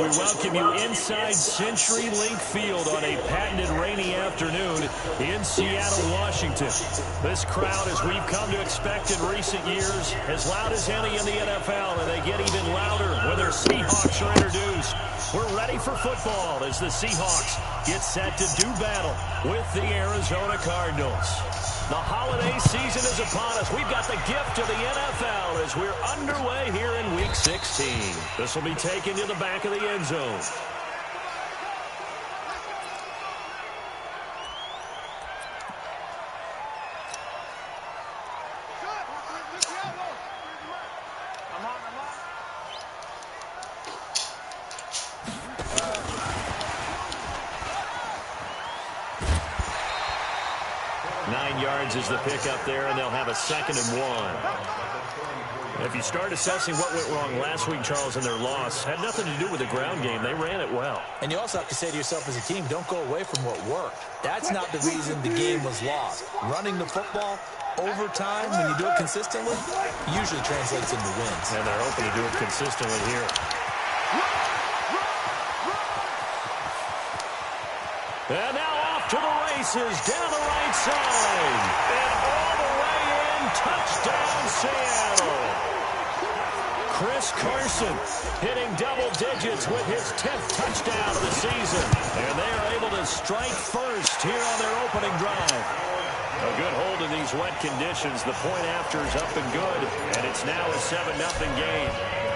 we welcome you inside CenturyLink Field on a patented rainy afternoon in Seattle, Washington. This crowd, as we've come to expect in recent years, as loud as any in the NFL, and they get even louder when their Seahawks are introduced. We're ready for football as the Seahawks get set to do battle with the Arizona Cardinals. The holiday season is upon us. We've got the gift of the NFL as we're underway here in Week 16. This will be taken to the back of the end zone. Is the pick up there, and they'll have a 2nd and 1. If you start assessing what went wrong last week, Charles, in their loss, had nothing to do with the ground game. They ran it well. And you also have to say to yourself as a team, don't go away from what worked. That's not the reason the game was lost. Running the football over time, when you do it consistently, usually translates into wins. And they're hoping to do it consistently here. And now off to the races, down the right side. And all the way in, touchdown Seattle. Chris Carson hitting double digits with his 10th touchdown of the season. And they are able to strike first here on their opening drive. A good hold in these wet conditions. The point after is up and good. And it's now a 7-0 game.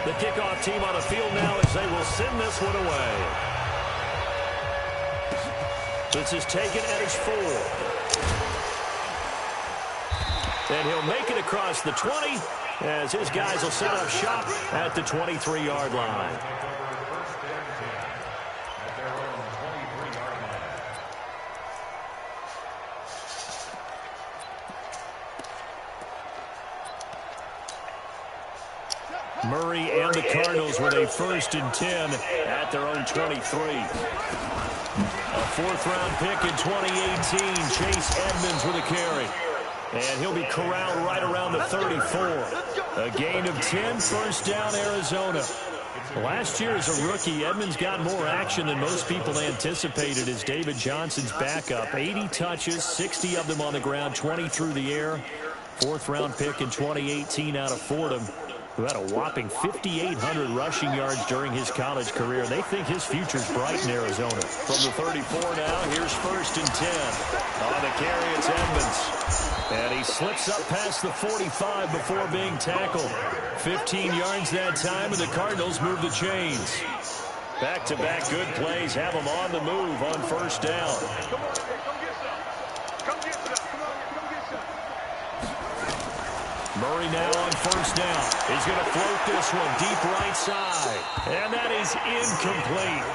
The kickoff team on the field now as they will send this one away. This is taken at his 4. And he'll make it across the 20 as his guys will set up shop at the 23-yard line. Murray and the Cardinals with a 1st and 10 at their own 23. A 4th-round pick in 2018, Chase Edmonds with a carry. And he'll be corralled right around the 34. A gain of 10, 1st down, Arizona. Last year as a rookie, Edmonds got more action than most people anticipated as David Johnson's backup. 80 touches, 60 of them on the ground, 20 through the air. 4th-round pick in 2018 out of Fordham, who had a whopping 5,800 rushing yards during his college career. They think his future's bright in Arizona. From the 34 now, here's 1st and 10. On the carry, it's Edmonds. And he slips up past the 45 before being tackled. 15 yards that time, and the Cardinals move the chains. Back-to-back good plays have them on the move on 1st down. Murray now on 1st down. He's going to float this one deep right side. And that is incomplete.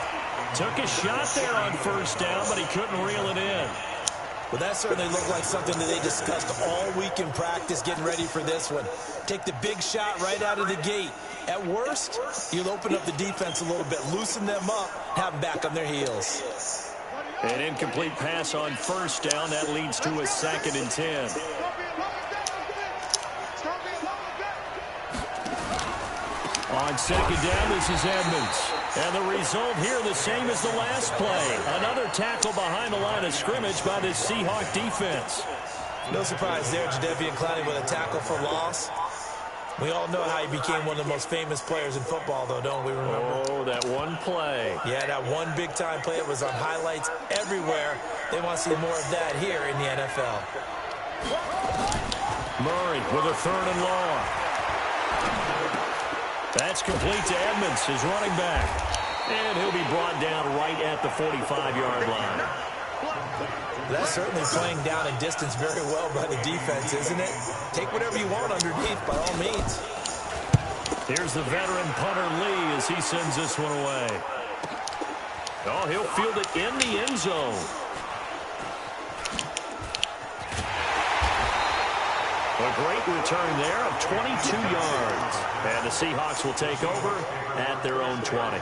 Took a shot there on 1st down, but he couldn't reel it in. Well, that certainly looked like something that they discussed all week in practice, getting ready for this one. Take the big shot right out of the gate. At worst, you'll open up the defense a little bit, loosen them up, have them back on their heels. An incomplete pass on 1st down. That leads to a 2nd and 10. On 2nd down, this is Edmonds. And the result here the same as the last play. Another tackle behind the line of scrimmage by this Seahawk defense. No surprise there, Jadeveon Clowney with a tackle for loss. We all know how he became one of the most famous players in football, though, don't we remember? Oh, that one play. Yeah, that one big-time play. It was on highlights everywhere. They want to see more of that here in the NFL. Murray with a 3rd and long. That's complete to Edmonds, his running back. And he'll be brought down right at the 45-yard line. That's certainly playing down and distance very well by the defense, isn't it? Take whatever you want underneath, by all means. Here's the veteran punter Lee as he sends this one away. Oh, he'll field it in the end zone. A great return there of 22 yards. And the Seahawks will take over at their own 20.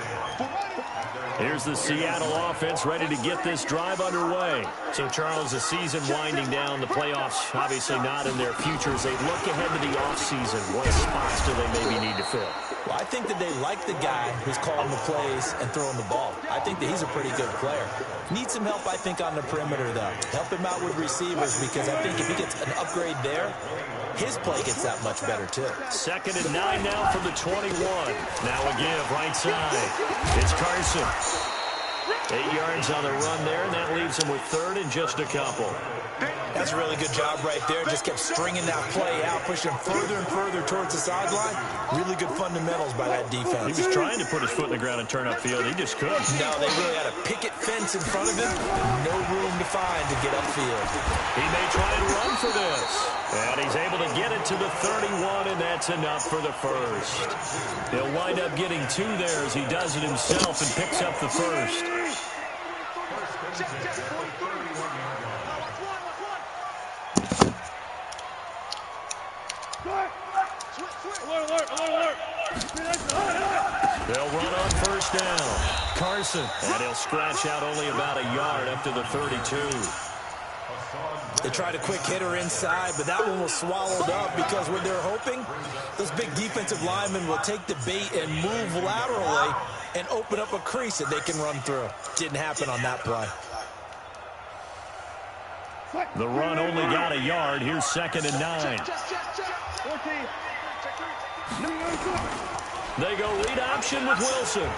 Here's the Seattle offense ready to get this drive underway. So, Charles, the season winding down, the playoffs obviously not in their future. As they look ahead to the offseason, what spots do they maybe need to fill? Well, I think that they like the guy who's calling the plays and throwing the ball. I think that he's a pretty good player. Needs some help, I think, on the perimeter, though. Help him out with receivers, because I think if he gets an upgrade there, his play gets that much better, too. 2nd and 9 now from the 21. Now a give right side. It's Carson. 8 yards on the run there, and that leaves him with 3rd and just a couple. That's a really good job right there. Just kept stringing that play out, pushing him further and further towards the sideline. Really good fundamentals by that defense. He was trying to put his foot in the ground and turn upfield. He just couldn't. No, they really had a picket fence in front of him. No room to find to get upfield. He may try and run for this. And he's able to get it to the 31, and that's enough for the first. He'll wind up getting 2 there as he does it himself and picks up the first. They'll run on 1st down. Carson. And he'll scratch out only about a yard up to the 32. They tried a quick hitter inside, but that one was swallowed up because what they're hoping, those big defensive linemen will take the bait and move laterally and open up a crease that they can run through. Didn't happen on that play. The run only got a yard. Here's 2nd and 9. They go read option with Wilson.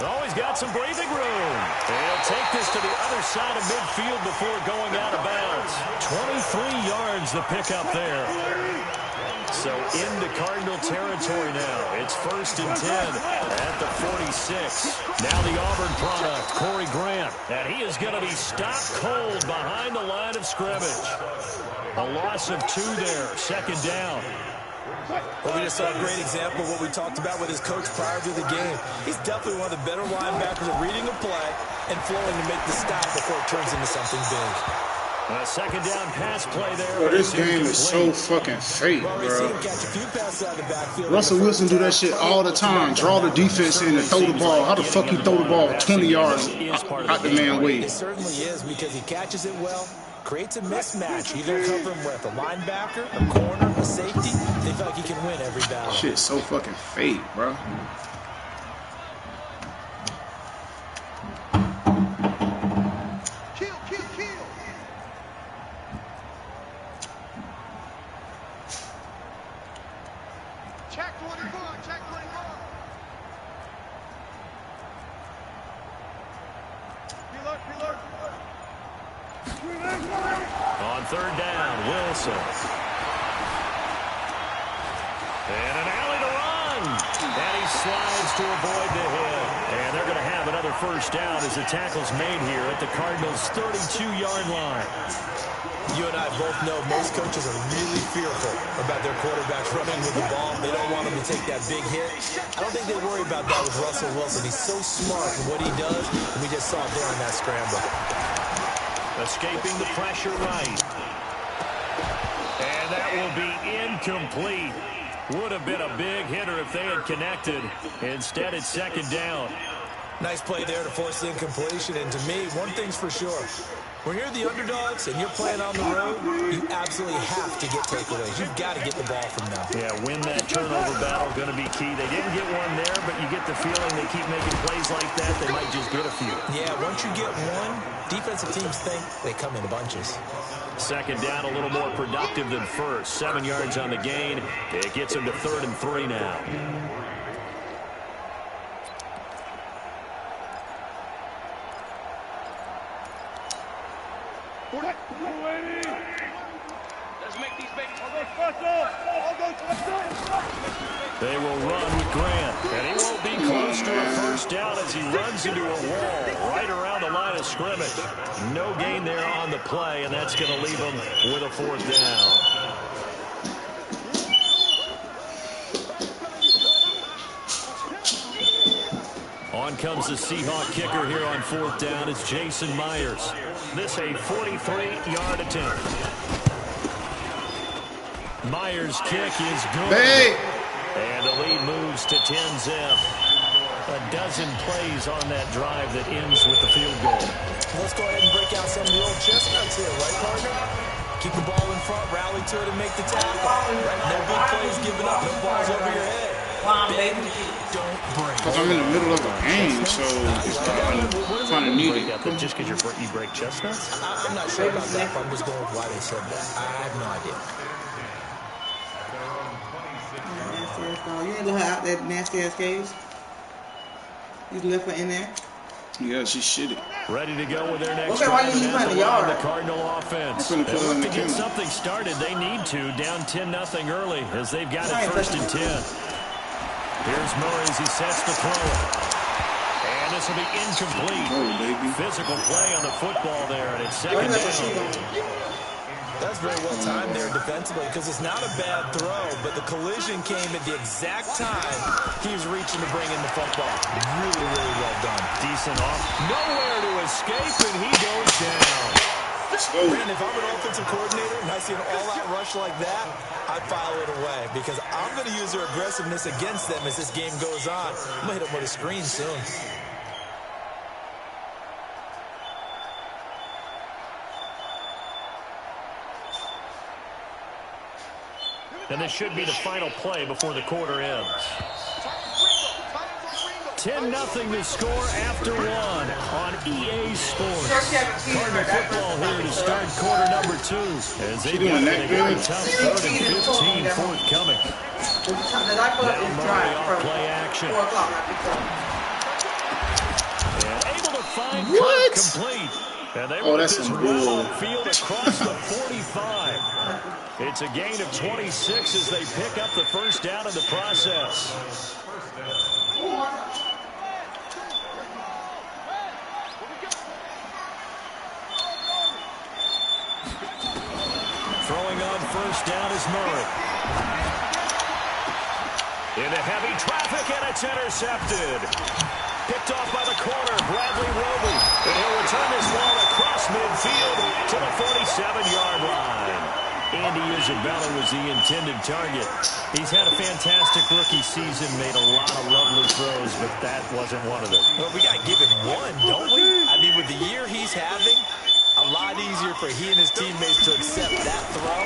Oh, he's got some breathing room. He'll take this to the other side of midfield before going out of bounds. 23 yards the pickup there. So into Cardinal territory now. It's 1st and 10 at the 46. Now the Auburn product, Corey Grant. And he is going to be stopped cold behind the line of scrimmage. A loss of 2 there, 2nd down. Well, we just saw a great example of what we talked about with his coach prior to the game. He's definitely one of the better linebackers at reading a play and flowing to make the stop before it turns into something big. A 2nd down pass play there. Bro, this game is so fucking fake, bro. Russell Wilson do that shit all the time. Draw the defense in and throw the ball. How the fuck you throw the ball 20 yards out the man way? It certainly is, because he catches it well, creates a mismatch. Either cover him with a linebacker, a corner, a safety. They feel like he can win every battle. Shit's so fucking fake, bro. On 3rd down, Wilson. And an alley to run. And he slides to avoid the hit. And they're going to have another 1st down as the tackle's made here at the Cardinals' 32-yard line. You and I both know most coaches are really fearful about their quarterbacks running with the ball. They don't want him to take that big hit. I don't think they worry about that with Russell Wilson. He's so smart in what he does, and we just saw it there on that scramble. Escaping the pressure right. And that will be incomplete. Would have been a big hitter if they had connected. Instead, it's 2nd down. Nice play there to force the incompletion. And to me, one thing's for sure. When you're the underdogs and you're playing on the road, you absolutely have to get takeaways. You've got to get the ball from them. Yeah, win that turnover battle, going to be key. They didn't get one there, but you get the feeling they keep making plays like that, they might just get a few. Yeah, once you get one, defensive teams think they come in bunches. 2nd down, a little more productive than 1st. 7 yards on the gain. It gets him to 3rd and 3 now. They will run with Grant, and he won't be close to a 1st down as he runs into a wall right around the line of scrimmage. No gain there on the play, and that's going to leave him with a 4th down. On comes the Seahawk kicker here on 4th down. It's Jason Myers. This a 43-yard attempt. Myers' kick is good. Hey! And the lead moves to 10-zip. A dozen plays on that drive that ends with the field goal. Let's go ahead and break out some of the old chestnuts here, right, partner? Keep the ball in front, rally to it, and make the tackle. No big plays given up, no balls over your head. Bend, don't break. Because I'm in the middle of a game, so it's kind of needed. Just because you break chestnuts? I'm not sure about that, but I'm just going with why they said that. I have no idea. You ain't let her out that nasty ass cage. You left her in there. Yeah, she's shitty. Ready to go with their next okay, why you leave her in the yard? The Cardinal offense. They look to get something started. They need to. Down 10-0 early as they've got it first and 10. Here's Murray as he sets the throw. And this will be incomplete. Oh, baby. Physical play on the football there, and it's second down. That's very well timed there defensively because it's not a bad throw, but the collision came at the exact time he was reaching to bring in the football. Really, really well done. Decent off. Nowhere to escape, and he goes down. Man, if I'm an offensive coordinator and I see an all-out rush like that, I file it away because I'm going to use their aggressiveness against them as this game goes on. I'm going to hit them with a screen soon. And this should be the final play before the quarter ends. 10-0 to score after one on EA Sports. Cardinal football here to start quarter number 2. As they got a very tough 3rd and 15 forthcoming. Now Murray off play action. And able to find Kirk complete. And they run this well field across the 45. It's a gain of 26 as they pick up the first down in the process. Throwing on first down is Murray. Into heavy traffic, and it's intercepted. Picked off by the corner, Bradley Roby. And he'll return this ball across midfield to the 47-yard line. Andy Isabella was the intended target. He's had a fantastic rookie season, made a lot of lovely throws, but that wasn't one of them. Well, we got to give him one, don't we? I mean, with the year he's having, a lot easier for he and his teammates to accept that throw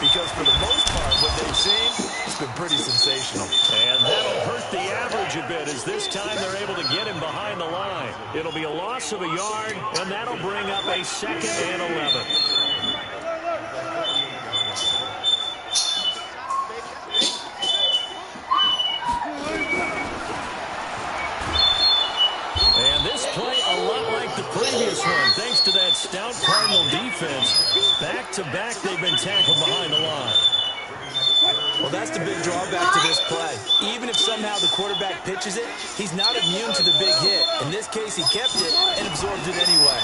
because for the most part, what they've seen, it's been pretty sensational. And that'll hurt the average a bit as this time they're able to get him behind the line. It'll be a loss of a yard, and that'll bring up a 2nd and 11. Play a lot like the previous one, thanks to that stout Cardinal defense. Back-to-back, they've been tackled behind the line. Well, that's the big drawback to this play. Even if somehow the quarterback pitches it, he's not immune to the big hit. In this case, he kept it and absorbed it anyway.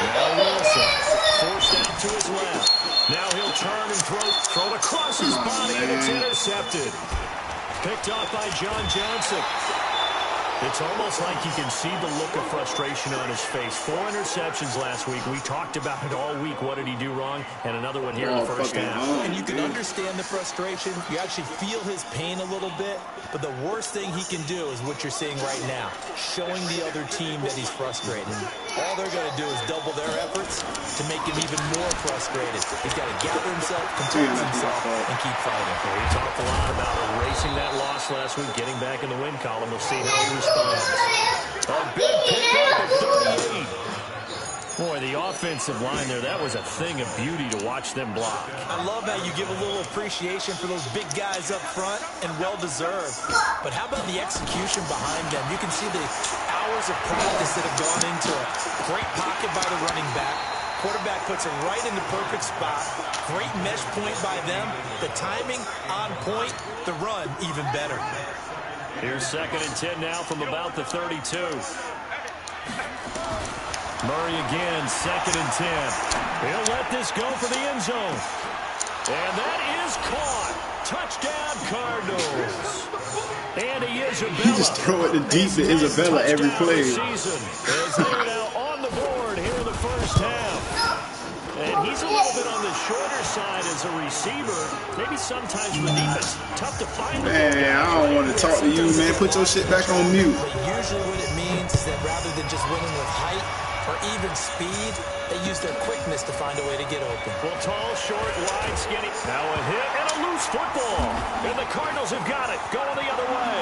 Now Wilson, forced out to his left. Now he'll turn and throw it across his body, and it's intercepted. Picked off by John Johnson. It's almost like you can see the look of frustration on his face. 4 interceptions last week. We talked about it all week. What did he do wrong? And another one here in the first half. And you can understand the frustration. You actually feel his pain a little bit. But the worst thing he can do is what you're seeing right now, showing the other team that he's frustrated. All they're going to do is double their efforts to make him even more frustrated. He's got to gather himself, compose himself, and keep fighting. Well, he talked a lot about erasing that loss last week, getting back in the win column. We'll see how he responds. A big pickup of 38. Boy, the offensive line there, that was a thing of beauty to watch them block. I love how you give a little appreciation for those big guys up front, and well-deserved. But how about the execution behind them? You can see the hours of practice that have gone into it. Great pocket by the running back. Quarterback puts it right in the perfect spot. Great mesh point by them. The timing on point. The run even better. Here's 2nd and 10 now from about the 32. Murray again, 2nd and 10. He'll let this go for the end zone. And that is caught. Touchdown, Cardinals. Andy Isabella. You just throw it deep to Isabella every play. As they're now on the board here in the first half. And he's a little bit on the shorter side as a receiver. Maybe sometimes for the defense, tough to find. Man, I don't want to talk to you, man. Put your shit back on mute. But usually what it means is that rather than just winning with height, or even speed. They use their quickness to find a way to get open. Well, tall, short, wide, skinny. Now a hit and a loose football. And the Cardinals have got it. Going the other way.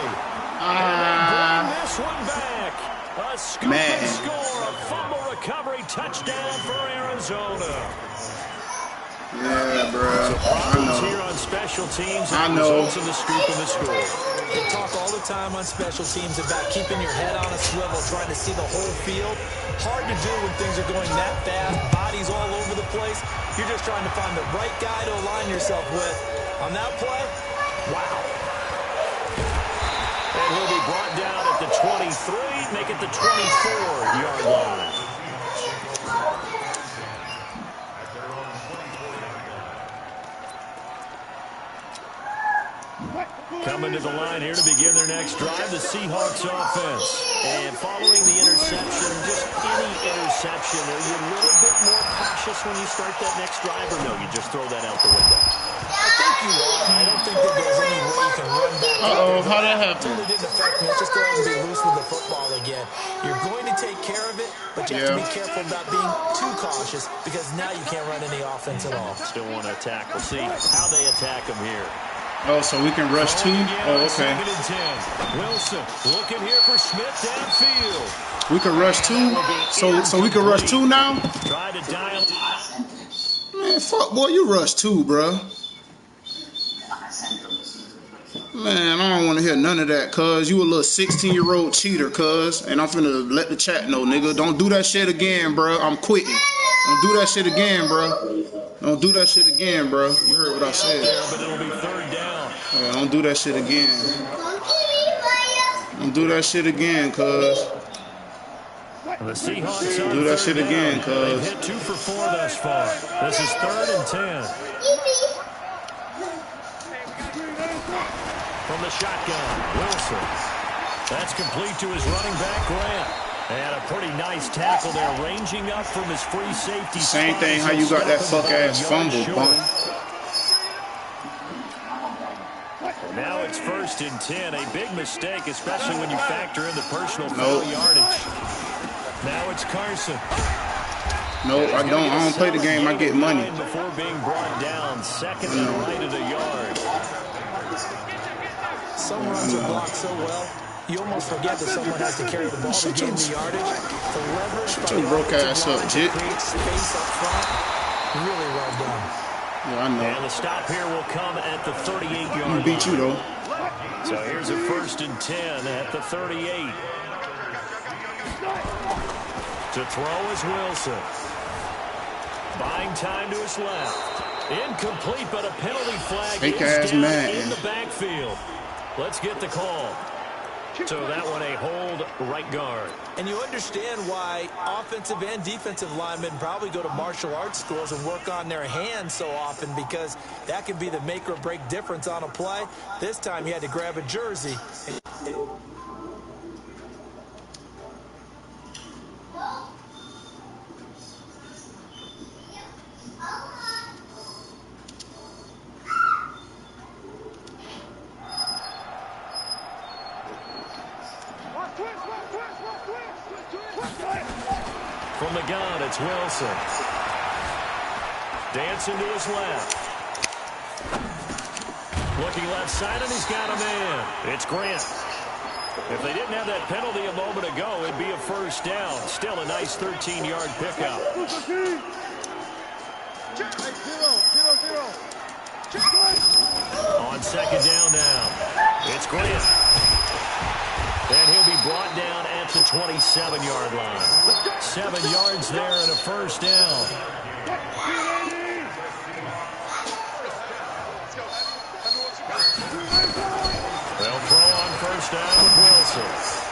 And they bring this one back. A scoop and score. A fumble recovery touchdown for Arizona. Yeah, bro. So problems here on special teams. I know. Results in the scoop and the score. They talk all the time on special teams about keeping your head on a swivel, trying to see the whole field. Hard to do when things are going that fast, bodies all over the place. You're just trying to find the right guy to align yourself with. On that play, wow. And he'll be brought down at the 23, make it the 24-yard line. Coming to the line here to begin their next drive, the Seahawks offense. And following the interception, just any interception, are you a little bit more cautious when you start that next drive, or no, you just throw that out the window? I think you are. I don't think that there's any way you can run back. How'd that happen? It really didn't affect me. Let's just go ahead and be loose with the football again. You're going to take care of it, but you have to be careful about being too cautious because now you can't run any offense at all. Still want to attack. We'll see how they attack them here. Oh, so we can rush 2? Oh, okay. 2nd and 10. Wilson looking here for Smith downfield. We can rush 2? So we can rush 2 now? Try to dial. Man, fuck, boy, you rush 2, bro. Man, I don't want to hear none of that, cuz. You a little 16-year-old cheater, cuz. And I'm finna let the chat know, nigga. Don't do that shit again, bro. I'm quitting. Don't do that shit again, bro. Don't do that shit again, bro. You heard what I said. Yeah, but it'll be 3rd down. Yeah, don't do that shit again. Don't do that shit again, cuz. The Seahawks do that shit again, cuz. They've hit 2 for 4 thus far. This is 3rd and 10. From the shotgun, Wilson. That's complete to his running back, Grant. And a pretty nice tackle there, ranging up from his free safety. Same thing how you got that fuck-ass fumble, bump. Now it's 1st and 10. A big mistake, especially when you factor in the personal foul yardage. Now it's Carson. No, I don't play the game. I get money. Before being brought down, 2nd and right at a yard. Some runs are blocked so well, you almost forget that someone has to carry the ball to gain the yardage. The leverage Shut your broke ass up, Jit. Create space up front. Really well done. Yeah, I know. And the stop here will come at the 38-yard line. I'm gonna beat you, though. So here's a 1st and 10 at the 38. To throw is Wilson. Buying time to his left. Incomplete, but a penalty flag is down in the backfield. Let's get the call. So that one a hold right guard. And you understand why offensive and defensive linemen probably go to martial arts schools and work on their hands so often, because that can be the make or break difference on a play. This time you had to grab a jersey. From the gun, it's Wilson. Dancing to his left. Looking left side, and he's got a man. It's Grant. If they didn't have that penalty a moment ago, it'd be a 1st down. Still a nice 13-yard pickup. On 2nd down now, it's Grant. And he'll be brought down at the 27-yard line. 7 yards there and a 1st down. They'll throw on 1st down with Wilson.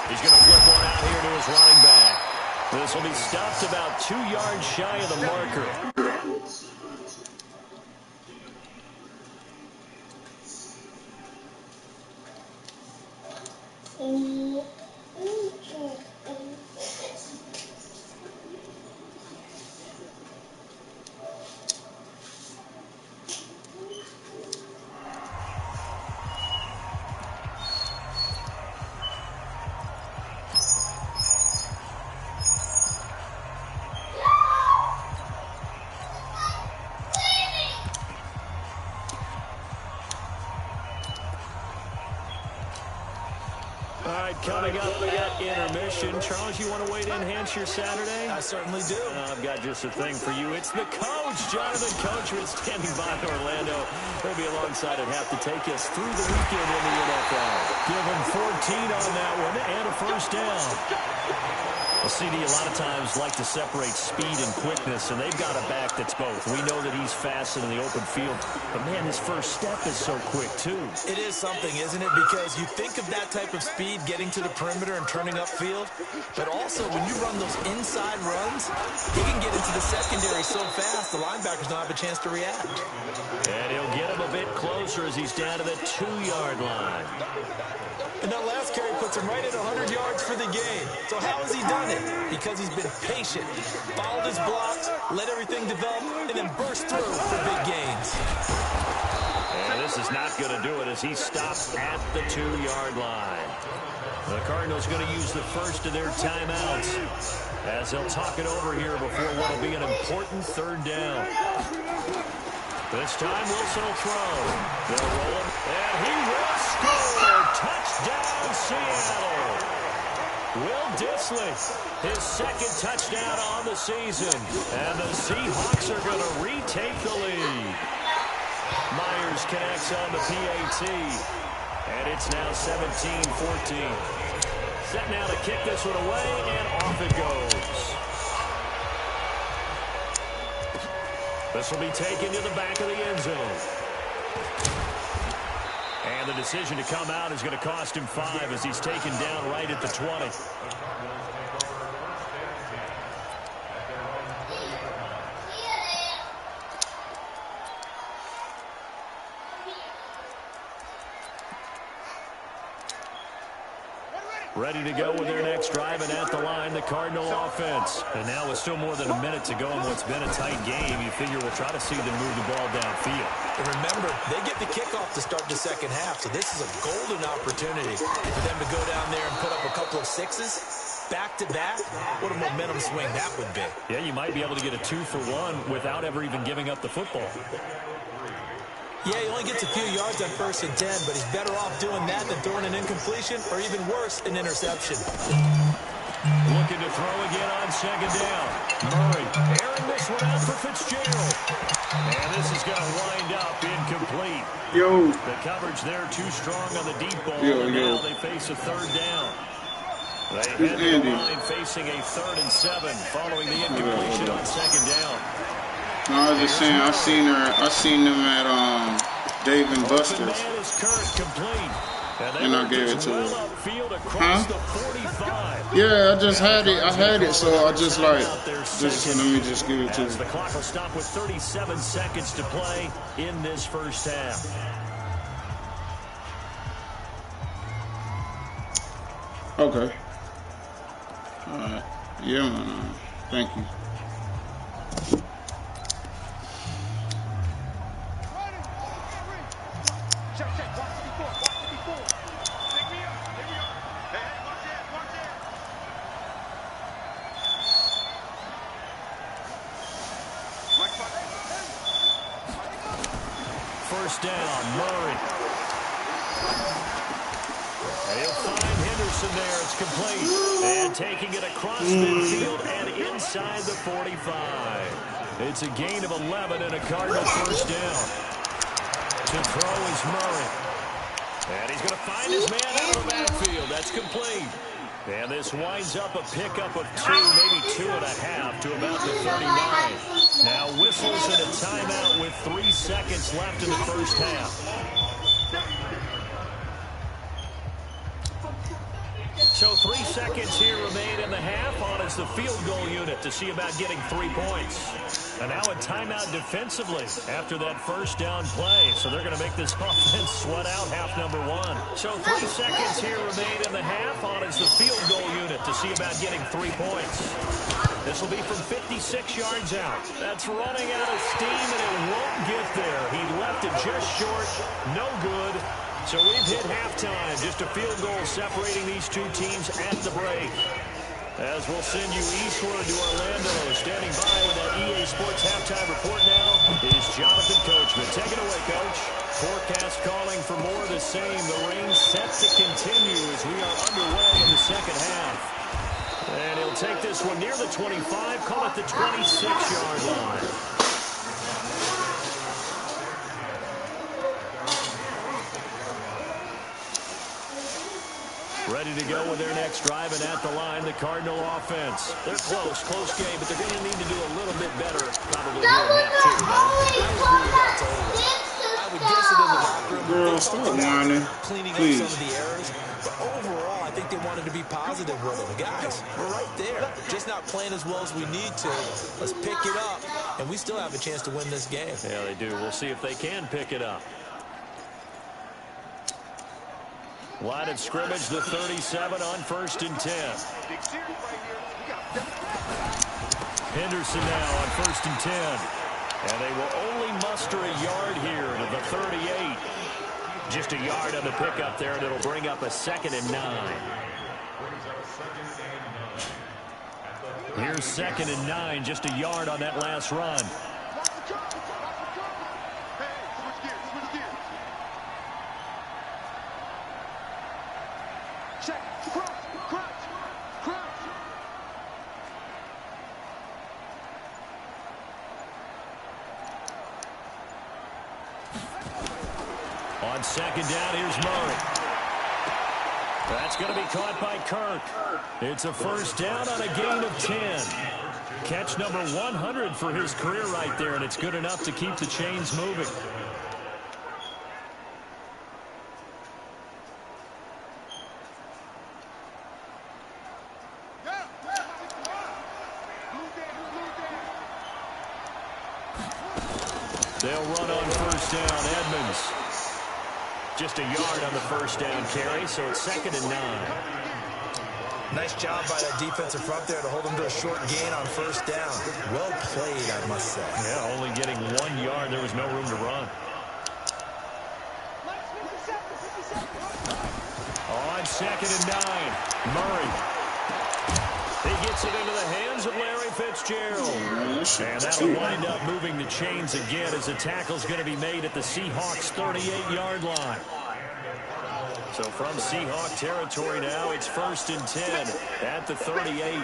He's going to flip one out here to his running back. This will be stopped about 2 yards shy of the marker. we got intermission. Charles, you want to wait to enhance your Saturday? I certainly do. I've got just a thing for you. It's the coach, Jonathan Coachman, standing by Orlando. He'll be alongside at half to take us through the weekend in the NFL. Give him 14 on that one and a first down. Well, CD, a lot of times like to separate speed and quickness, and they've got a back that's both. We know that he's fast in the open field, but, man, his first step is so quick, too. It is something, isn't it? Because you think of that type of speed getting to the perimeter and turning upfield, but also when you run those inside runs, he can get into the secondary so fast the linebackers don't have a chance to react. And he'll get him a bit closer as he's down to the 2-yard line. And that last carry puts him right at 100 yards for the game. So how has he done it? Because he's been patient, followed his blocks, let everything develop, and then burst through for big gains. And this is not going to do it as he stops at the 2-yard line. The Cardinals going to use the first of their timeouts as they'll talk it over here before what will be an important third down. This time Wilson will throw. They'll roll him, and he will score. Touchdown, Seattle. Will Dissly, his second touchdown on the season. And the Seahawks are going to retake the lead. Myers connects on the PAT. And it's now 17-14. Set now to kick this one away, and off it goes. This will be taken to the back of the end zone. And the decision to come out is going to cost him 5 as he's taken down right at the 20. Ready to go with their next drive, and at the line, the Cardinal offense. And now with still more than a minute to go in what's been a tight game, you figure we'll try to see them move the ball downfield. And remember, they get the kickoff to start the second half, so this is a golden opportunity for them to go down there and put up a couple of sixes. Back-to-back, what a momentum swing that would be. Yeah, you might be able to get a 2-for-1 without ever even giving up the football. Yeah, he only gets a few yards on 1st and 10, but he's better off doing that than throwing an incompletion or even worse, an interception. Looking to throw again on second down. Murray airing this one out for Fitzgerald. And this is going to wind up incomplete. Yo. The coverage there too strong on the deep ball. Yo. Now they face a third down. They head to the line facing a 3rd and 7 following the incompletion on second down. No, I was just saying, I seen them at Dave and Buster's, and I gave it to him. Huh? Yeah, I just had it, so I just let me just give it to him. The clock will stop with 37 seconds to play in this first half. Okay. All right. Yeah, man. Thank you. First down, Murray. And he'll find Henderson there. It's complete. And taking it across midfield and inside the 45. It's a gain of 11 and a Cardinal first down. To throw is Murray. And he's going to find his man out of the backfield. That's complete. And this winds up a pickup of 2, maybe 2.5 to about the 39. Now whistles and a timeout with 3 seconds left in the first half. So 3 seconds here remain in the half on as the field goal unit to see about getting 3 points. And now a timeout defensively after that first down play. So they're going to make this offense sweat out half number 1. So 3 seconds here remain in the half on as the field goal unit to see about getting 3 points. This will be from 56 yards out. That's running out of steam, and it won't get there. He left it just short. No good. So we've hit halftime. Just a field goal separating these two teams at the break. As we'll send you eastward to Orlando. Standing by with that EA Sports halftime report now is Jonathan Coachman. Take it away, Coach. Forecast calling for more of the same. The rain set to continue as we are underway in the second half. And he'll take this one near the 25, call it the 26-yard line. Ready to go with their next drive, and at the line, the Cardinal offense. They're close game, but they're going to need to do a little bit better probably here in half two, I would guess it in the locker room. Girl, stop whining. Cleaning Please. up some of the errors. But overall, I think they wanted to be positive with them. Guys, we're right there. Just not playing as well as we need to. Let's pick it up, and we still have a chance to win this game. Yeah, they do. We'll see if they can pick it up. Line of scrimmage, the 37 on 1st and 10. Henderson now on 1st and 10. And they will only muster a yard here to the 38. Just a yard on the pickup there, and it'll bring up a 2nd and 9. Here's 2nd and 9, just a yard on that last run. On 2nd down, here's Murray. That's going to be caught by Kirk. It's a 1st down on a gain of 10. Catch number 100 for his career right there, and it's good enough to keep the chains moving. They'll run on 1st down. Edmonds. Just a yard on the 1st down carry, so it's 2nd and 9. Nice job by that defensive front there to hold them to a short gain on 1st down. Well played, I must say. Yeah, only getting 1 yard. There was no room to run. On 2nd and 9, Murray. He gets it into the hands of Larry Fitzgerald. And that'll wind up moving the chains again as the tackle's going to be made at the Seahawks' 38-yard line. So from Seahawk territory now, it's 1st and 10 at the 38.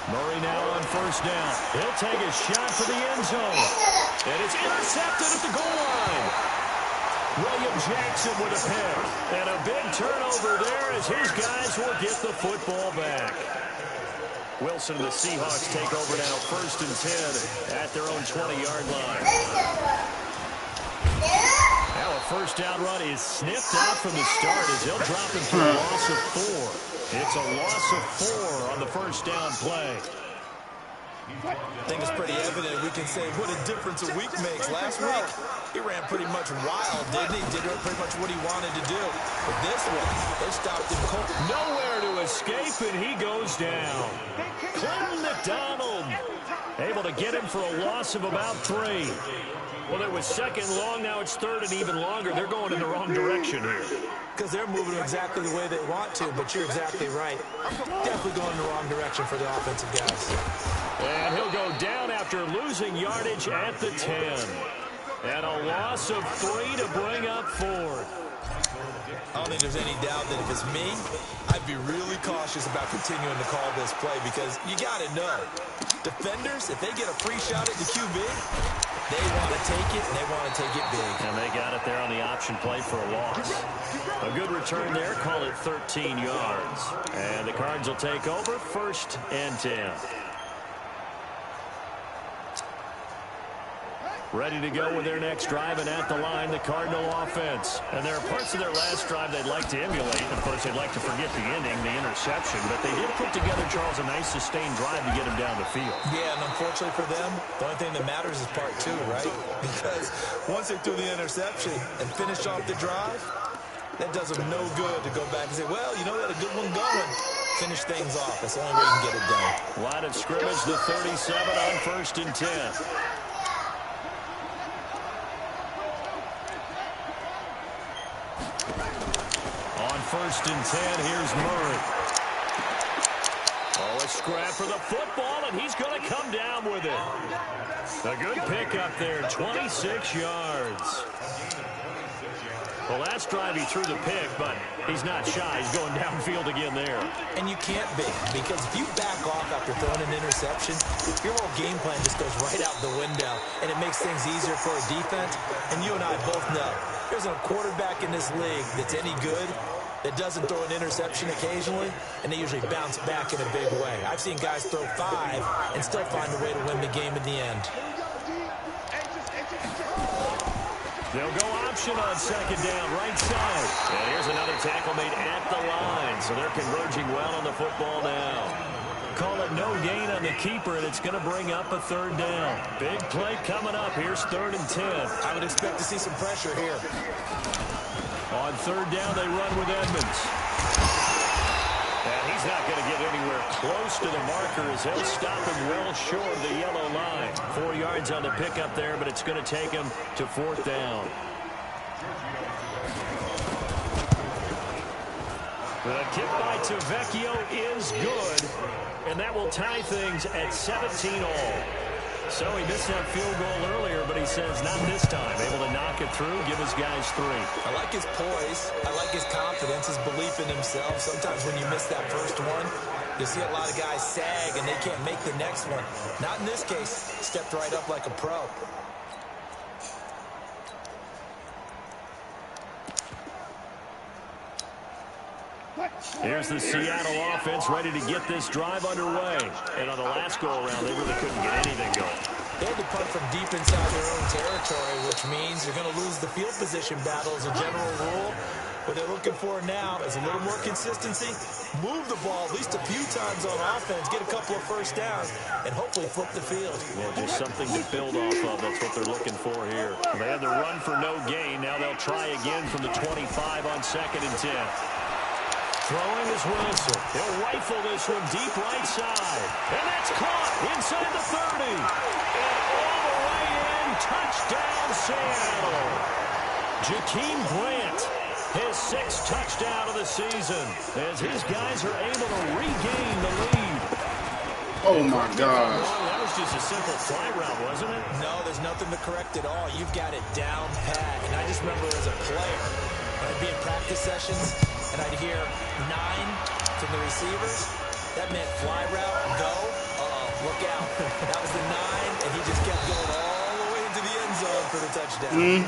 Murray now on 1st down. He'll take a shot for the end zone. And it's intercepted at the goal line. William Jackson with a pick. And a big turnover there as his guys will get the football back. Wilson and the Seahawks take over now, 1st and 10 at their own 20-yard line. Now a 1st down run is sniffed out from the start as they'll drop him for a loss of 4. It's a loss of 4 on the 1st down play. I think it's pretty evident we can say what a difference a week makes. Last week, he ran pretty much wild, didn't he? Did pretty much what he wanted to do. But this one, they stopped him cold. Nowhere to escape, and he goes down. Clinton McDonald able to get him for a loss of about 3. Well, it was 2nd long. Now it's 3rd and even longer. They're going in the wrong direction here. Because they're moving exactly the way they want to, but you're exactly right. Definitely going in the wrong direction for the offensive guys. And he'll go down after losing yardage at the 10. And a loss of 3 to bring up 4th. I don't think there's any doubt that if it's me, I'd be really cautious about continuing to call this play because you got to know, defenders, if they get a free shot at the QB, they want to take it, and they want to take it big. And they got it there on the option play for a loss. A good return there, call it 13 yards. And the Cards will take over, 1st and 10. Ready to go with their next drive, and at the line, the Cardinal offense. And there are parts of their last drive they'd like to emulate. Of course, they'd like to forget the ending, the interception. But they did put together, Charles, a nice sustained drive to get him down the field. Yeah, and unfortunately for them, the only thing that matters is part 2, right? Because once they threw the interception and finished off the drive, that does them no good to go back and say, well, you know, we had a good one going. Finish things off. That's the only way you can get it done. Line of scrimmage, the 37 on 1st and 10. On 1st and 10, here's Murray. Oh, a scrap for the football, and he's going to come down with it. A good pickup there, 26 yards. Well, last drive he threw the pick, but he's not shy. He's going downfield again there. And you can't be, because if you back off after throwing an interception, your whole game plan just goes right out the window, and it makes things easier for a defense. And you and I both know there's a quarterback in this league that's any good that doesn't throw an interception occasionally, and they usually bounce back in a big way. I've seen guys throw 5 and still find a way to win the game in the end. They'll go option on 2nd down, right side. And here's another tackle made at the line, so they're converging well on the football now. Call it no gain on the keeper, and it's going to bring up a 3rd down. Big play coming up. Here's 3rd and 10. I would expect to see some pressure here. On 3rd down, they run with Edmonds. And he's not going to get anywhere close to the marker as he'll stop him well short of the yellow line. 4 yards on the pickup there, but it's going to take him to 4th down. The kick by Tavecchio is good, and that will tie things at 17 all. So he missed that field goal earlier, but he says not this time. Able to knock it through, give his guys 3. I like his poise. I like his confidence, his belief in himself. Sometimes when you miss that first one, you see a lot of guys sag and they can't make the next one. Not in this case. Stepped right up like a pro. Here's the Seattle offense ready to get this drive underway. And on the last go-around, they really couldn't get anything going. They had to punt from deep inside their own territory, which means you're going to lose the field position battle as a general rule. What they're looking for now is a little more consistency, move the ball at least a few times on offense, get a couple of 1st downs, and hopefully flip the field. Yeah, just something to build off of. That's what they're looking for here. They had the run for no gain. Now they'll try again from the 25 on 2nd and 10. Throwing is Wilson. He'll rifle this one deep right side. And that's caught inside the 30. And all the way in. Touchdown, Seattle. Jakeem Grant, his 6th touchdown of the season, as his guys are able to regain the lead. Oh, my God. That was just a simple fly route, wasn't it? No, there's nothing to correct at all. You've got it down pat. And I just remember as a player, when I'd be in practice sessions, and I'd hear 9 from the receivers. That meant fly route, go. Look out. That was the 9, and he just kept going all the way into the end zone for the touchdown.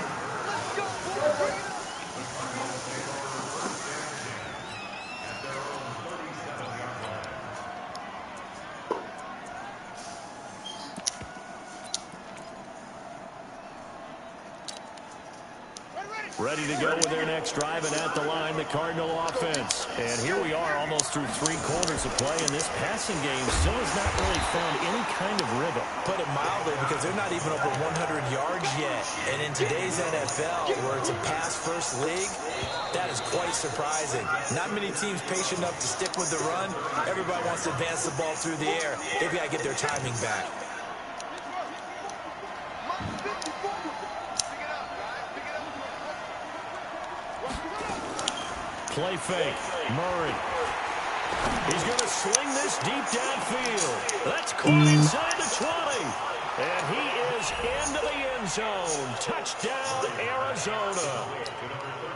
Ready to go with their next drive, and at the line, the Cardinal offense. And here we are almost through 3 quarters of play, and this passing game still has not really found any kind of rhythm. Put it mildly, because they're not even over 100 yards yet. And in today's NFL, where it's a pass-first league, that is quite surprising. Not many teams patient enough to stick with the run. Everybody wants to advance the ball through the air. They've got to get their timing back. Play fake. Murray. He's going to sling this deep downfield. That's caught inside the 20. And he is into the end zone. Touchdown, Arizona.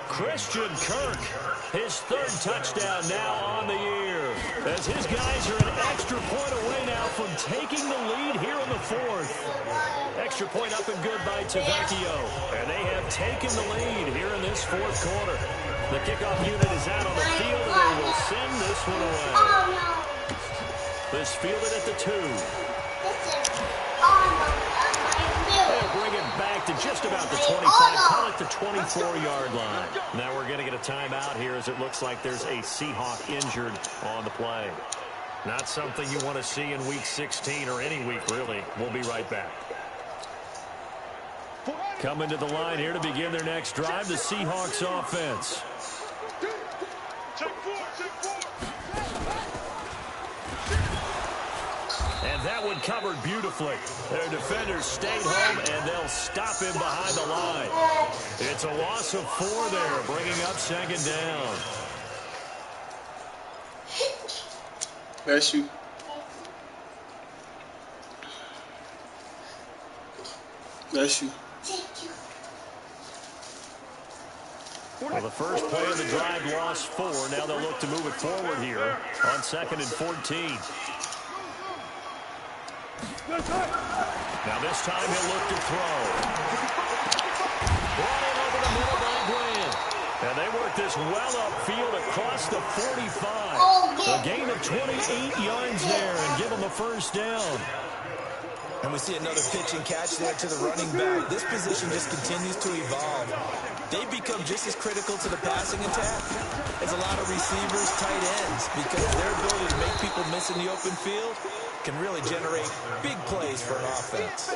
Christian Kirk, his 3rd touchdown now on the year. As his guys are an extra point away now from taking the lead here in the 4th. Extra point up and good by Tavecchio. And they have taken the lead here in this 4th quarter. The kickoff unit is out on the field, and they will send this one away. This fielded at the 2. They'll bring it back to just about the 25, call it the 24-yard line. Now we're going to get a timeout here as it looks like there's a Seahawk injured on the play. Not something you want to see in Week 16 or any week, really. We'll be right back. Coming to the line here to begin their next drive, the Seahawks offense. That one covered beautifully. Their defenders stayed home, and they'll stop him behind the line. It's a loss of 4 there, bringing up second down. Bless you. Bless you. Well, the first play of the drive lost 4. Now they'll look to move it forward here on 2nd and 14. Now this time he'll look to throw. Brought in over the middle by Grant. And they work this well upfield across the 45. A gain of 28 yards there and give them a first down. And we see another pitch and catch there to the running back. This position just continues to evolve. They become just as critical to the passing attack as a lot of receivers, tight ends, because their ability to make people miss in the open field can really generate big plays for an offense.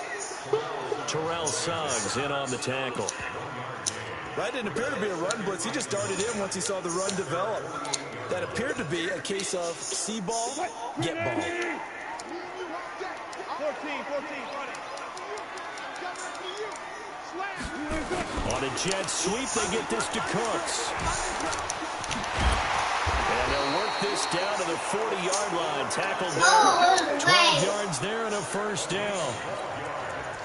Terrell Suggs in on the tackle. That didn't appear to be a run blitz. He just darted in once he saw the run develop. That appeared to be a case of see ball, get ball. 14, On a jet sweep, they get this to Cooks. And they'll work this down to the 40-yard line. Tackled there. 12 yards there and a first down.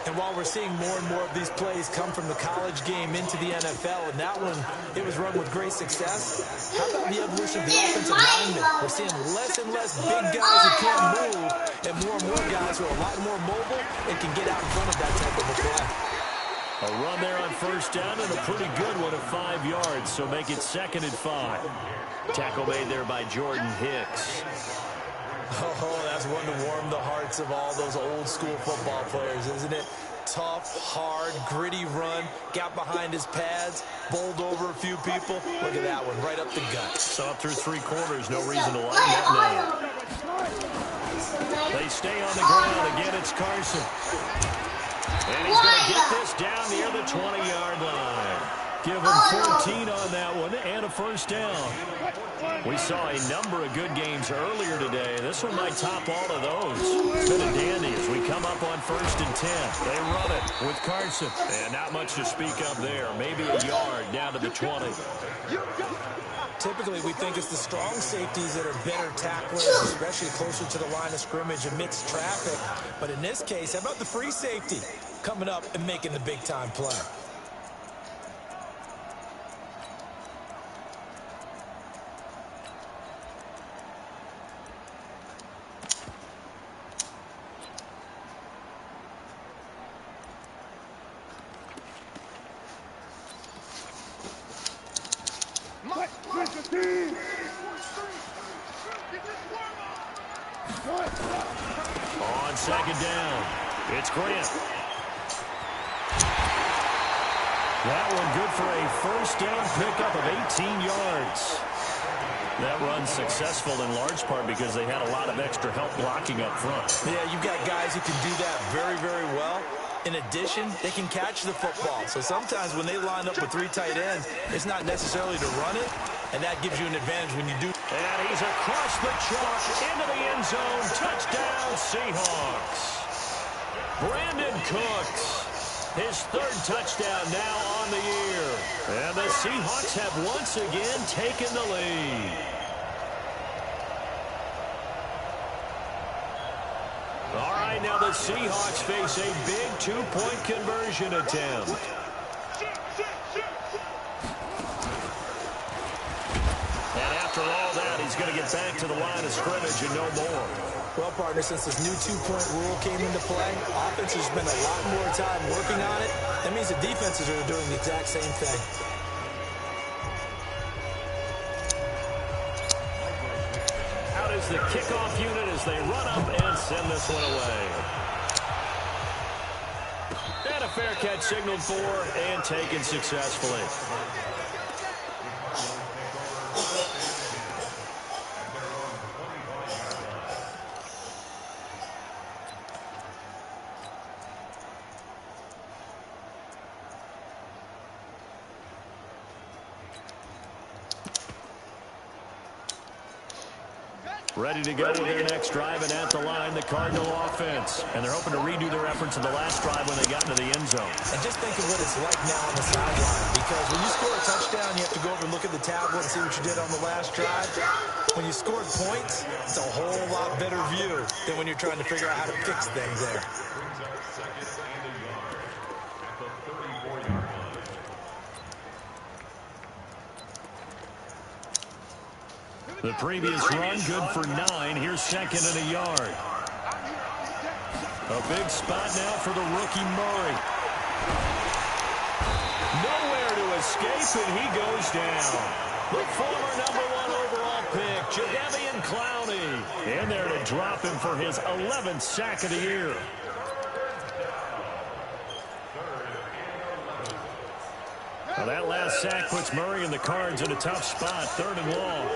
And while we're seeing more and more of these plays come from the college game into the NFL, and that one, it was run with great success, how about the evolution of the offensive linemen? We're seeing less and less big guys who can't move, and more guys who are a lot more mobile and can get out in front of that type of a play. A run there on first down and a pretty good one of 5 yards, so make it 2nd and 5. Tackle made there by Jordan Hicks. Oh, that's one to warm the hearts of all those old school football players, isn't it? Tough, hard, gritty run, got behind his pads, bowled over a few people. Look at that one, right up the gut. Saw through 3 quarters, no reason to lighten that now. They stay on the ground. Again, it's Carson. And he's going to get this down near the 20-yard line. Give him 14 on that one and a first down. We saw a number of good games earlier today. This one might top all of those. It's been a dandy as we come up on 1st and 10. They run it with Carson. And not much to speak of there. Maybe a yard down to the 20. Typically, we think it's the strong safeties that are better tacklers, especially closer to the line of scrimmage amidst traffic. But in this case, how about the free safety coming up and making the big-time play? On 2nd down, it's Grant. That one good for a first down pickup of 18 yards. That run's successful in large part because they had a lot of extra help blocking up front. Yeah, you've got guys who can do that very, very well. In addition, they can catch the football. So sometimes when they line up with 3 tight ends, it's not necessarily to run it, and that gives you an advantage when you do. And he's across the chalk into the end zone. Touchdown, Seahawks. Brandon Cooks, his 3rd touchdown now on the year. And the Seahawks have once again taken the lead. All right, now the Seahawks face a big 2-point conversion attempt. And after all that, he's going to get back to the line of scrimmage and no more. Well, partner, since this new 2-point rule came into play, offense has spent a lot more time working on it. That means the defenses are doing the exact same thing. Out is the kickoff unit as they run up and send this one away. And a fair catch signaled for and taken successfully. Ready to go with their next drive, and at the line, the Cardinal offense. And they're hoping to redo their efforts in the last drive when they got into the end zone. And just think of what it's like now on the sideline, because when you score a touchdown, you have to go over and look at the tablet and see what you did on the last drive. When you scored points, it's a whole lot better view than when you're trying to figure out how to fix things there. The previous run, good for 9. Here's second and a yard. A big spot now for the rookie Murray. Nowhere to escape, and he goes down. The former #1 overall pick, Jadeveon Clowney, in there to drop him for his 11th sack of the year. Well, that last sack puts Murray and the Cards in a tough spot, 3rd and long.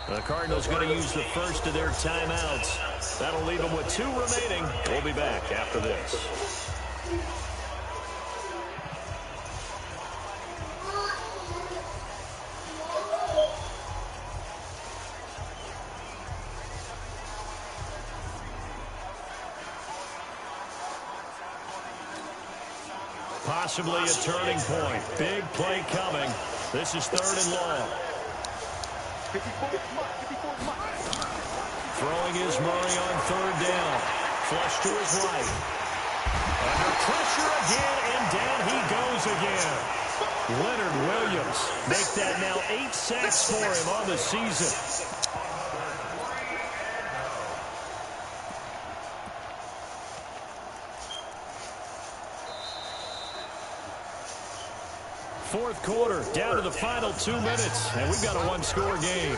The Cardinals going to use the first of their timeouts. That'll leave them with 2 remaining. We'll be back after this. Possibly a turning point. Big play coming. This is 3rd and long. Throwing is Murray on 3rd down. Flush to his right. Under pressure again, and down he goes again. Leonard Williams make that now 8 sacks for him on the season. Fourth quarter, down to the final 2 minutes, and we've got a 1-score game.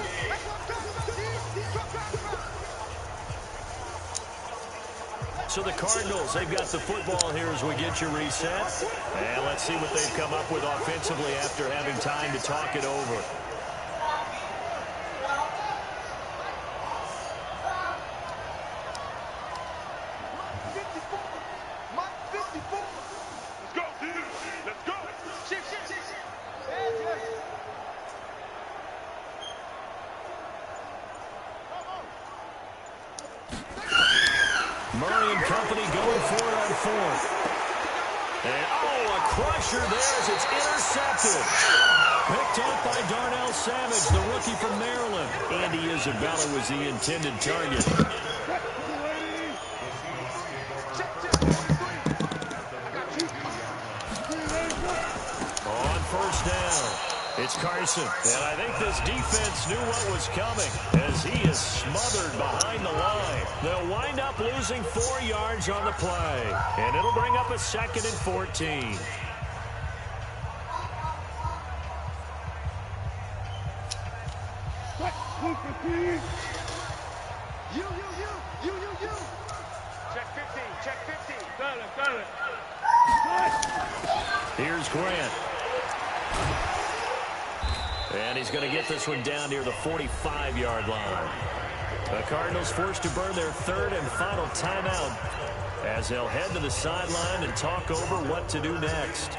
So the Cardinals, they've got the football here as we get you reset. And let's see what they've come up with offensively after having time to talk it over. Murray and company going for it on 4th. And, a crusher there as it's intercepted. Picked up by Darnell Savage, the rookie from Maryland. Andy Isabella was the intended target. On 1st down. It's Carson, and I think this defense knew what was coming as he is smothered behind the line. They'll wind up losing 4 yards on the play, and it'll bring up a 2nd and 14. Here's Grant. And he's going to get this one down near the 45-yard line. The Cardinals forced to burn their 3rd and final timeout as they'll head to the sideline and talk over what to do next.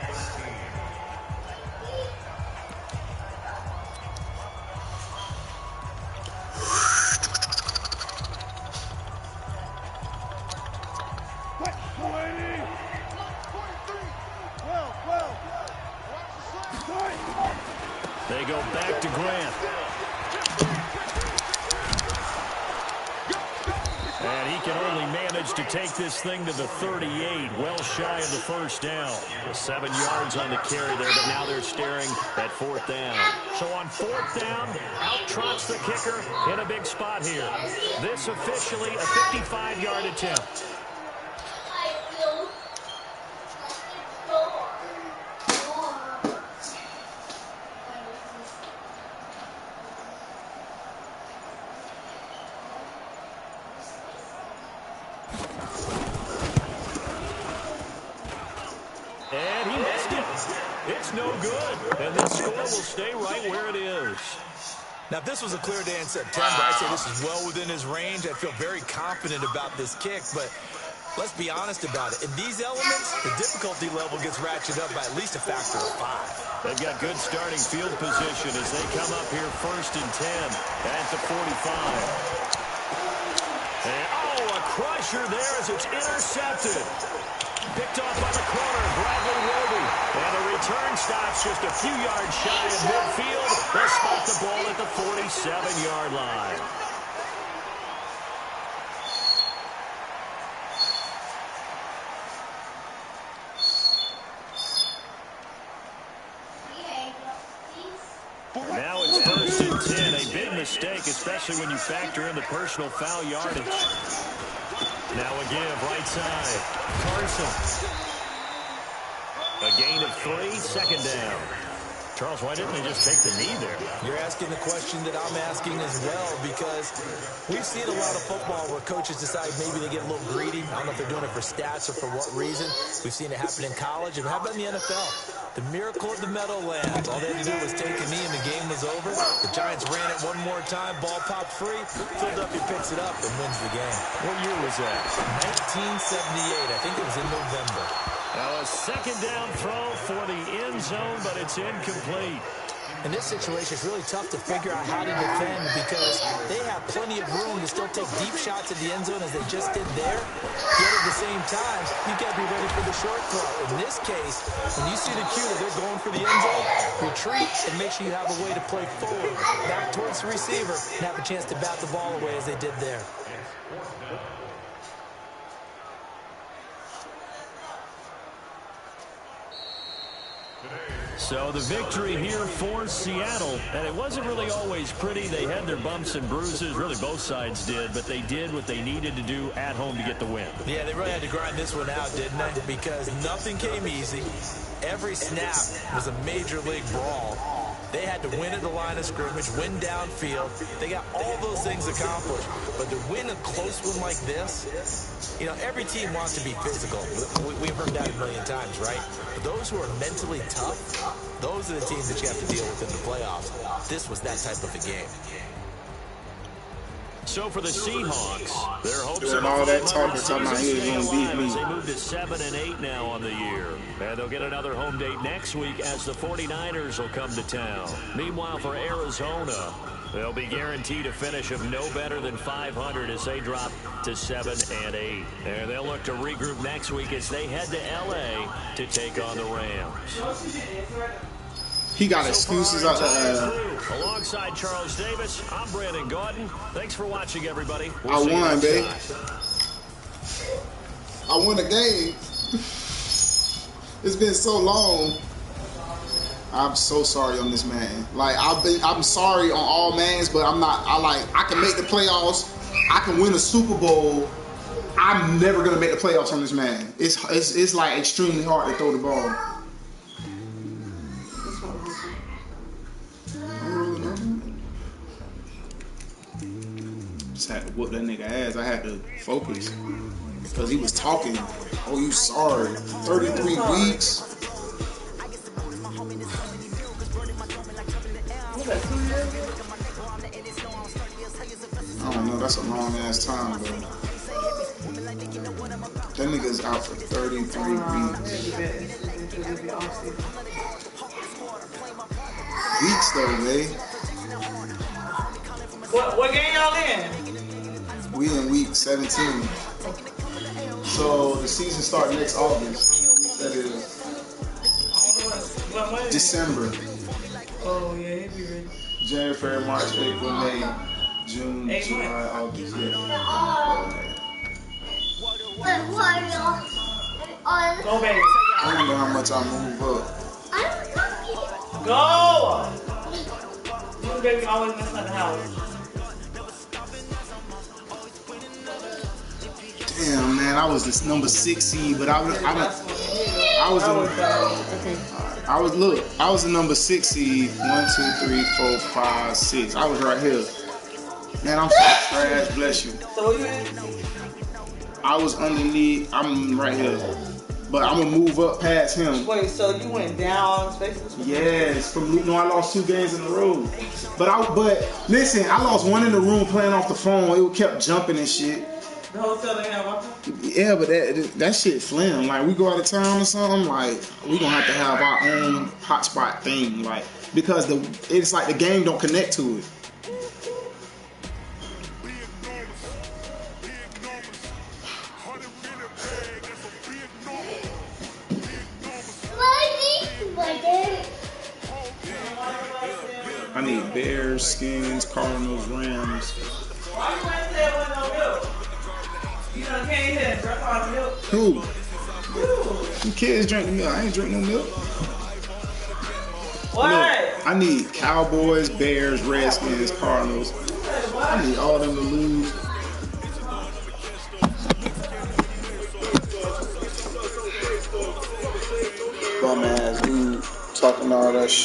They go back to Grant. And he can only manage to take this thing to the 38, well shy of the 1st down. 7 yards on the carry there, but now they're staring at 4th down. So on 4th down, out trots the kicker in a big spot here. This officially a 55-yard attempt. And he missed it. It's no good. And this score will stay right where it is. Now, if this was a clear day in September, I'd say this is well within his range. I feel very confident about this kick, but let's be honest about it. In these elements, the difficulty level gets ratcheted up by at least a factor of 5. They've got good starting field position as they come up here 1st and 10 at the 45. And, a crusher there as it's intercepted. Picked off by the corner, Bradley Roby. And the return stops just a few yards shy of midfield. They'll spot the ball at the 47-yard line. Now it's 1st and 10. A big mistake, especially when you factor in the personal foul yardage. Now a give, right side. Carson. A gain of 3, 2nd down. Charles, why didn't they just take the knee there? You're asking the question that I'm asking as well, because we've seen a lot of football where coaches decide maybe they get a little greedy. I don't know if they're doing it for stats or for what reason. We've seen it happen in college. And how about in the NFL? The miracle of the Meadowlands. All they had to do was take a knee and the game was over. The Giants ran it one more time. Ball popped free. Philadelphia picks it up and wins the game. What year was that? 1978. I think it was in November. Now a 2nd down throw for the end zone, but it's incomplete. In this situation, it's really tough to figure out how to defend because they have plenty of room to still take deep shots at the end zone as they just did there. Yet at the same time, you've got to be ready for the short throw. In this case, when you see the cue that they're going for the end zone, retreat and make sure you have a way to play forward, back towards the receiver, and have a chance to bat the ball away as they did there. So the victory here for Seattle, and it wasn't really always pretty. They had their bumps and bruises, really both sides did, but they did what they needed to do at home to get the win. Yeah, they really had to grind this one out, didn't they? Because nothing came easy. Every snap was a major league brawl. They had to win at the line of scrimmage, win downfield. They got all those things accomplished. But to win a close one like this, you know, every team wants to be physical. We've heard that a million times, right? But those who are mentally tough, those are the teams that you have to deal with in the playoffs. This was that type of a game. So for the Seahawks, their hopes Doing are all that talking about he was going to beat me. They move to 7 and 8 now on the year. And they'll get another home date next week as the 49ers will come to town. Meanwhile, for Arizona, they'll be guaranteed a finish of no better than 500 as they drop to 7 and 8. And they'll look to regroup next week as they head to L.A. to take on the Rams. He got excuses out there. Alongside Charles Davis, I'm Brandon Gordon. Thanks for watching, everybody. I won, babe. I won the game. It's been so long. I'm so sorry on this man. Like I'm sorry on all mans, but I'm not. I can make the playoffs. I can win a Super Bowl. I'm never gonna make the playoffs on this man. It's like extremely hard to throw the ball. Just had to whoop that nigga ass. I had to focus because he was talking. Oh, you sorry? 33 weeks. I don't know. That's a long ass time, bro. That nigga's out for 33 weeks. Weeks though, man. What game y'all in? We in week 17. So the season starts next August. That is December. Oh yeah, he'll be ready. January, February, March, April, May, June, July, August. Yeah. Go baby. I don't know how much I move up. Go! You baby always mess up the house. Damn, man, I was this number 6 seed, but I was the number 6 seed. 1, 2, 3, 4, 5, 6. I was right here. Man, I'm so trash. Bless you. So you in? I was underneath. I'm right here. but I'm gonna move up past him. Wait, so you went down spaces? Yes, from Luton. I lost 2 games in a row. But listen, I lost 1 in the room playing off the phone. It kept jumping and shit. The hotel didn't have Wi-Fi? Yeah, but that shit flim. Like we go out of town or something, like we gonna have to have our own hotspot thing, like because it's like the game don't connect to it. I need Bears, Skins, Cardinals, Rams. Why you ain't say it wasn't no milk? You done came here and drank all the milk. Who? You. Them kids drink the milk. I ain't drink no milk. What? Look, I need Cowboys, Bears, Redskins, Cardinals. I need all them to lose. Bum ass dude talking all that shit.